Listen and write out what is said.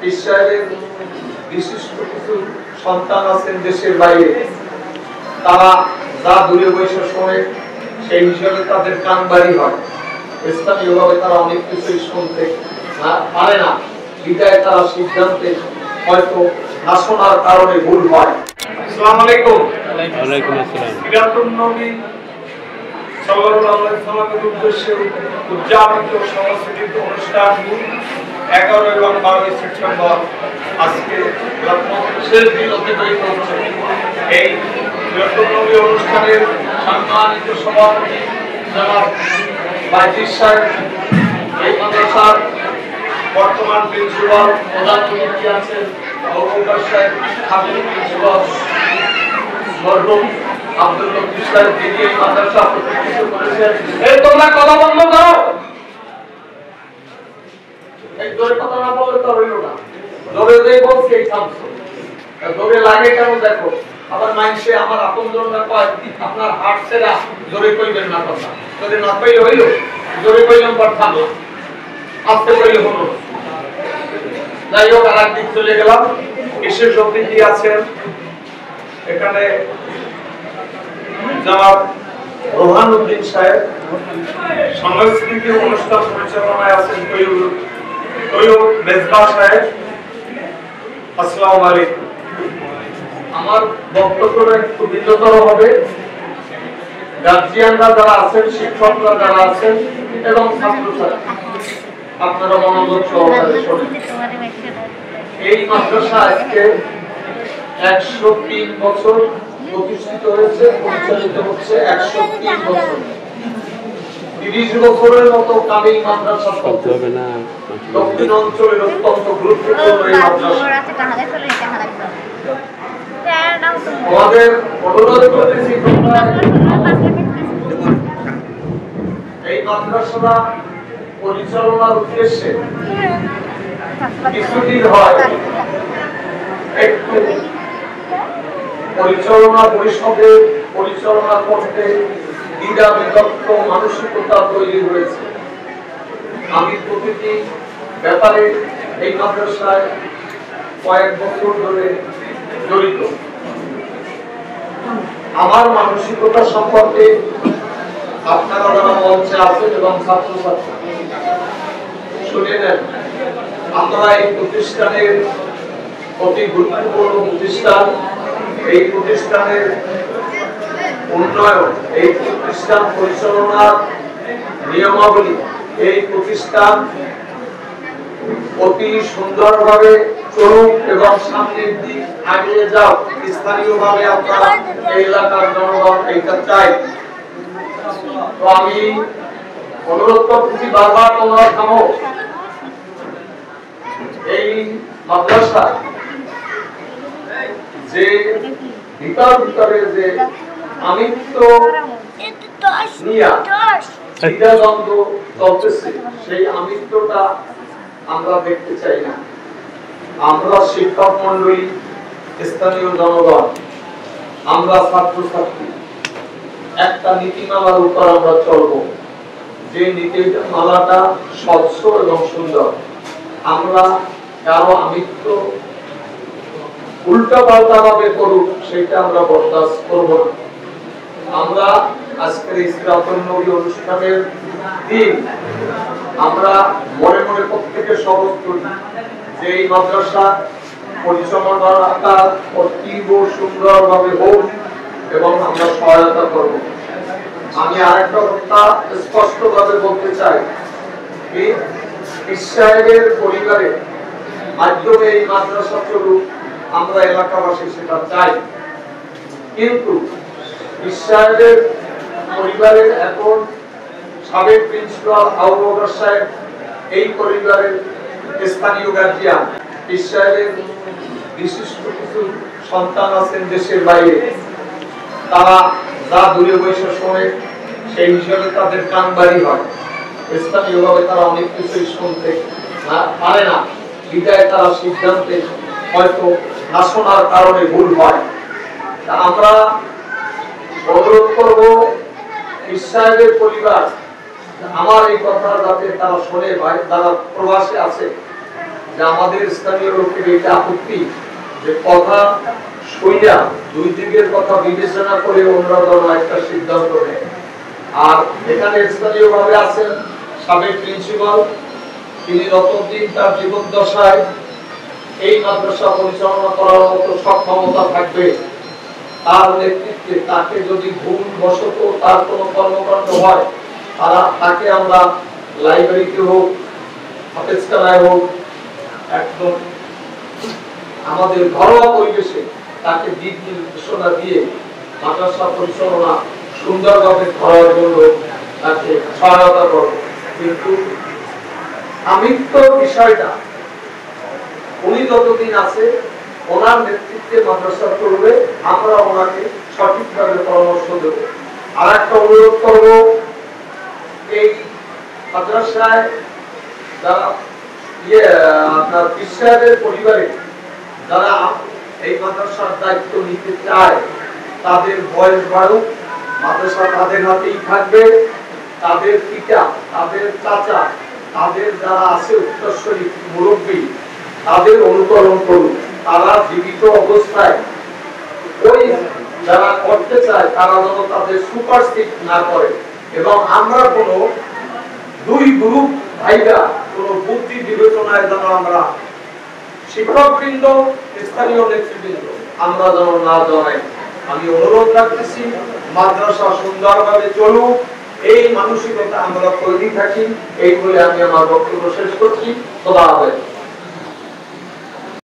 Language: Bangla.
ইসরায়েলের বিশিষ্ট কিছু সন্তান আছেন দেশের বাইরে, তারা যা দূরে বসে শোনে সেই হিসাবে তাদের কান বাড়ি হয়। স্থানীয়ভাবে তারা অনেক কিছুই শুনতে পারে না, বিদায় তারা সিদ্ধান্তে হয়তো না শোনার কারণে ভুল হয়। আসসালামু আলাইকুম। ওয়ালাইকুম আসসালাম। বিরাটুন নবী সাল্লাল্লাহু আলাইহি সাল্লামের উদ্দেশ্যে উদযাপিত সাংস্কৃতিক অনুষ্ঠান 11 এবং 12 সেপ্টেম্বর আজকে শেষ দিন অতিবাহিত হচ্ছে। এই বিরাটুন নবী অনুষ্ঠানের সম্মানিত সভাপতি জনাব বাইজিদ সাহেব, এই মাদ্রাসার বর্তমান প্রিন্সিপাল প্রধান অতিথি আছেন আবুবকর সাহেব, হাবিব প্রিন্সিপাল মরহুম আব্দুল লতিফ সাহেব, যিনি এই মাদ্রাসা প্রতিষ্ঠিত করেছেন। এই তোমরা কথা বন্ধ করো, এই জোরে কথা না বললে তো হইল না। জোরে যেই বলছি এই থামছো, জোরে লাগে কেন দেখো। আবার মাইন্ডসে আমার আপনজনরা কয় আপনার হাত ছেড়া জোরে কইবেন না কথা, জোরে না কইলে হইল, জোরে কইলাম পর থামো, আস্তে কইলে হলো। যাই হোক, আর একদিক চলে গেলাম। বিশেষ অতিথি আছেন এখানে জনাব রোহান উদ্দিন সাহেব, সাংস্কৃতিক অনুষ্ঠান পরিচালনায় আছেন তৈয়ব মেজবাহ সাহেব। আসসালামু আলাইকুম। আমার বক্তব্যটা একটু ভিন্নতর হবে। গার্জিয়ানরা যারা আছেন, শিক্ষকরা যারা আছেন এবং ছাত্রছাত্রী, আপনারা মনোযোগ সহকারে শোনেন। এই মাদ্রাসা আজকে 103 বছর প্রতিষ্ঠিত হয়েছে, পরিচালিত হচ্ছে 103 বছর। 30 বছরের মতো কামিল মাদ্রাসা চলতে হবে না। দক্ষিণ অঞ্চলের অত্যন্ত গুরুত্বপূর্ণ এই মাদ্রাসা। আমাদের অনুরোধ করতেছি এই মাদ্রাসা পরিচালনার উদ্দেশ্যে কিছুদিন হয় একটু পরিচালনা পরিষদে পরিচালনা করতে দ্বিধা বিভক্ত মানসিকতা তৈরি হয়েছে। আমি প্রতিটি ব্যাপারে এই মাদ্রাসায় কয়েক বছর ধরে জড়িত। আমার মানসিকতা সম্পর্কে আপনারা যারা মঞ্চে আছেন এবং ছাত্রছাত্রী শুনে নেন। আমরা এই প্রতিষ্ঠানের অতি গুরুত্বপূর্ণ প্রতিষ্ঠান, এই প্রতিষ্ঠানের উন্নয়ন, এই প্রতিষ্ঠান পরিচালনার নিয়মাবলী, এই প্রতিষ্ঠান অতি সুন্দরভাবে চলুক এবং সামনের দিক এগিয়ে যাও। স্থানীয়ভাবে আপনারা এই এলাকার জনগণ এইটা চাই। তো আমি অনুরোধ করছি, বারবার তোমরা থামো। এই মাদ্রাসা যে ভিতরে যে আমিত্ব নিয়া দ্বন্দ্ব চলতেছে, সেই আমিত্বটা আমরা দেখতে চাই না। আমরা শিক্ষক মন্ডলী, স্থানীয় জনগণ, আমরা ছাত্রছাত্রী একটা নীতিমালার উপর আমরা চলব, যে নীতিমালাটা স্বচ্ছ এবং সুন্দর। আমরা কারো আমিত্ব উল্টা পাল্টা ভাবে করুক, সেটা আমরা বরদাস্ত করব না। আমরা আজকের ইসরাতুন নবী অনুষ্ঠানের দিন আমরা মনে মনে প্রত্যেকে শপথ করি যে এই মাদ্রাসা পরিচালনাটা অতীব সুন্দরভাবে হোক এবং আমরা সহায়তা করব। আমি আরেকটা কথা স্পষ্টভাবে বলতে চাই, ইসরায়েলের পরিবারের মাধ্যমে এই মাদ্রাসা চলুক, আমরা এলাকাবাসী সেটা চাই। কিন্তু ইসরায়েলের পরিবারের এখন সাবেক প্রিন্সিপাল আবুবকর সাহেব, এই পরিবারের স্থানীয় গার্জিয়ান, ইসরায়েলের বিশিষ্ট কিছু সন্তান আছেন দেশের বাইরে, তারা যা দূরে বসে শোনে সেই হিসাবে তাদের কান বাড়ি হয়। স্থানীয়ভাবে তারা অনেক কিছুই শুনতে পারে না, বিদায় তারা সিদ্ধান্তে হয়তো না শোনার কারণে ভুল হয়। আমরা অনুরোধ করব ইসরায়েলের পরিবার, আমার এই কথা যাতে তারা শোনে, ভাই যারা প্রবাসী আছে, যে আমাদের স্থানীয় লোকের এটা আপত্তি যে কথা শুইয়া দুই দিকের কথা বিবেচনা করে অন্যরা একটা সিদ্ধান্ত নেয়। আর এখানে স্থানীয়ভাবে আছেন সাবেক প্রিন্সিপাল, তিনি রতনদিন তার জীবন দশায় এই মাদ্রাসা পরিচালনা করার মতো সক্ষমতা থাকবে, তার নেতৃত্বে তাকে যদি ভুল বশত তার কোনো কর্মকাণ্ড হয় তাকে আমরা লাইব্রেরিতে হোক হাফেজখানায় হোক একদম আমাদের ঘরোয়া পরিবেশে তাকে দিক নির্দেশনা দিয়ে মাদ্রাসা পরিচালনা সুন্দরভাবে করার জন্য তাকে সহায়তা করব। কিন্তু আমিত্ব বিষয়টা উনি যতদিন আছে ওনার নেতৃত্বে মাদ্রাসা করবে, আমরা ওনাকে সঠিকভাবে পরামর্শ দেব। আর একটা অনুরোধ করব, এই মাদ্রাসায় যারা আপনার বিশ্বাসের পরিবারে যারা এই মাদ্রাসার দায়িত্ব নিতে চায় তাদের বয়স বাড়ুক, মাদ্রাসা তাদের হাতেই থাকবে, তাদের পিতা, তাদের চাচা, তাদের যারা আছে উত্তরসূরি মুরব্বী তাদের অনুকরণ করুক। তারা জীবিত অবস্থায় ওই যারা করতে চায় তারা যেন তাদের সুপারস্টিক না করে, এবং আমরা কোনো দুই গ্রুপ ভাইরা কোনো বুদ্ধি বিবেচনায় যেন আমরা শিক্ষকবৃন্দ স্থানীয় নেতৃবৃন্দ আমরা যেন না জড়াই। আমি অনুরোধ রাখতেছি মাদ্রাসা সুন্দরভাবে চলুক, এই মানসিকতা আমরা তৈরি থাকি। এই বলে আমি আমার বক্তব্য শেষ করছি। খোদা হাফেজ।